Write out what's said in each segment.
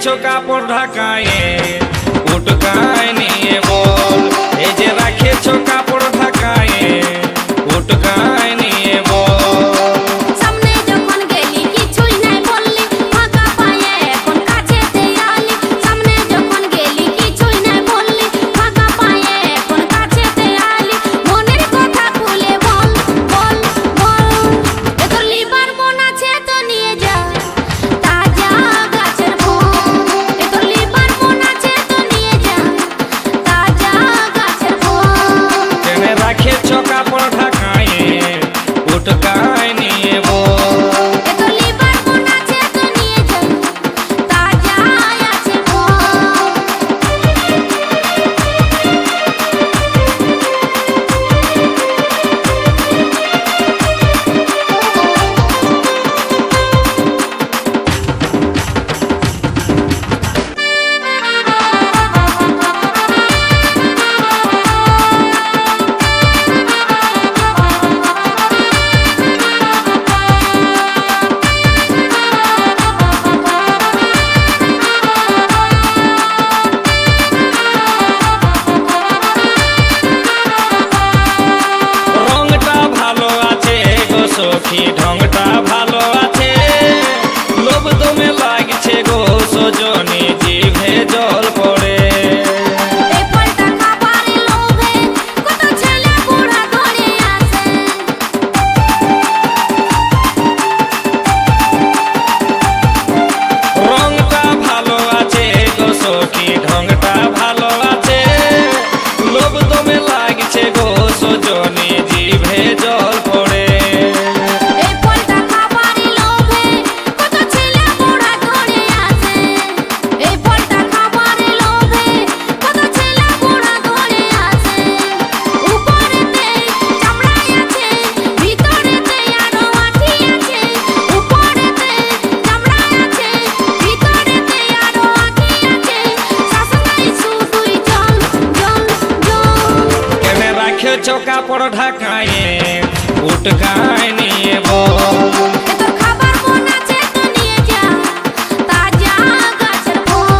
রেখেছো কাপড় ঢাকায়ে উটকায় নিয়ে বল, এই যে রেখেছো কাপড় ঢাকায়ে উটকায় নিয়ে বল। সামনে যখন গেলি কিছুই নাই বললি, ফাঁকা পায়ে এখন কাছে দেয়ালি। সামনে যখন গেলি কিছুই নাই বললি, ফাঁকা পায়ে এখন কাছে দেয়ালি। মনের কথা খুলে বল বল বল, এ তোর লিবার মন আছে তো নিয়ে যা তাজা গাছের ফল। এ তোর লিবার মন আছে তো নিয়ে যা তাজা গাছের ফল। কেন রেখেছো কাপড় ঢাকায়ে উটকায় নিয়ে বল। এ তোর লিবার মন আছে তো নিয়ে যা তাজা আছে ফল। রংটা ভালো আছে গো সখী, ঢংটা ভালো আছে, লোভ দমে লাগছে গো সজনী, জিভে জল পড়ে। এই ফলটা খাবারের লোভে কত ছেলে বুড়া ধরে আসে। রংটা ভালো আছে গো সখী, ঢংটা ভালো আছে, লোভ দমে লাগছে গো সজনী, জিভে জল পড়ে। এই ফলটা খাবারের লোভে কত ছেলে বুড়া ধরে আসে। এই ফলটা খাবারের লোভে কত ছেলে বুড়া ধরে আসে। উপরেতে চামড়াই আছে, ভিতরেতে আরো আঠি আছে। উপরেতে চামড়াই আছে, ভিতরেতে আরো আঠি আছে। শাসনাই শুধুই জল জল জল। কেন রাখেছো কাপড় ঢাকায়ে উটকায় নিয়ে বল। এ তোর খাবার মন আছে তো নিয়ে যা তাজা গাছের ফল।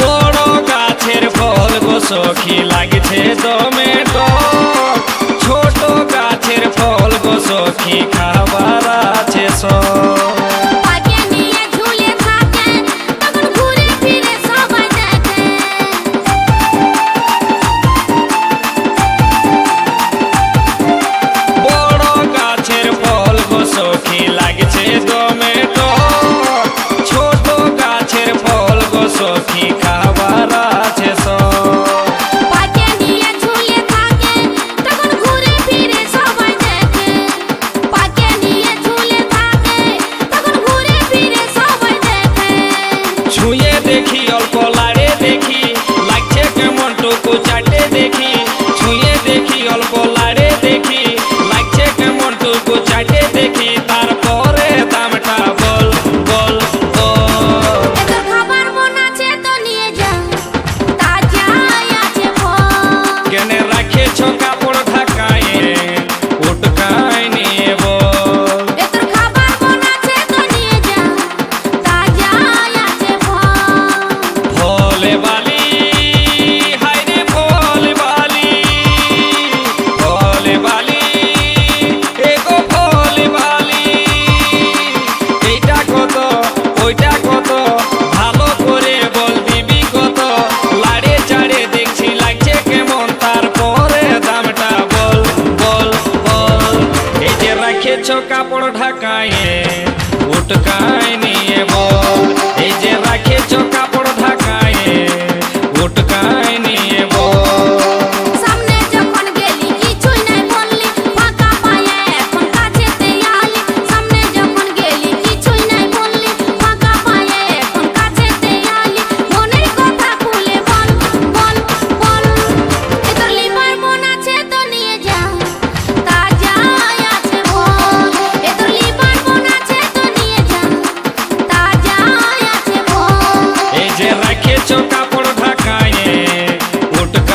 বড় গাছের ফল গো সখী লাগছে দমে টক, ছোট গাছের ফল গো সখী খাবার আছে সব। পাকে নিয়ে ঝুলে থাকে তখন ঘুরে ফিরে সবাই দেখে। বড় গাছের ফল গো সখী লাগছে দমে টক, ছোট গাছের ফল গো সখী খাবার আছে সব। পাকে নিয়ে ঝুলে থাকে তখন ঘুরে ফিরে সবাই দেখে। পাকে নিয়ে ঝুলে থাকে তখন ঘুরে ফিরে সবাই দেখে। ছুঁয়ে দেখি অল্প লাড়ে দেখি, লাগছে কেমন টুকু চাটে দেখি। ছুঁয়ে দেখি অল্প লাড়ে দেখি, লাগছে কেমন টুকু চাটে দেখি। তারপরে দামটা বল বল বল। এ তোর খাবার মন আছে তো নিয়ে যা তাজা আছে ফল। কেন রাখেছো কাপড় ঢাকায়ে উটকায় নিয়ে বল। এ তোর খাবার মন আছে তো নিয়ে যা তাজা আছে ফল। ভোলে বালি হায়রে ভোলে বালি, ভোলে বালি এগো ভোলে বালি। এইটা কত ওইটা কত, ভালো করে বল দিবি কত। লাড়ে চাড়ে দেখছি লাগছে কেমন, তারপরে দামটা বল বল বল। এই যে রেখেছো কাপড় ঢাকায়ে উটকায় নিয়ে বল, এই যে রেখেছো কাপড় ঢাকায়ে উটকায় নিয়ে বল। সামনে যখন গেলি কিছুই নাই বললি, ফাঁকা পায়ে এখন কাছেতে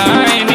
নাই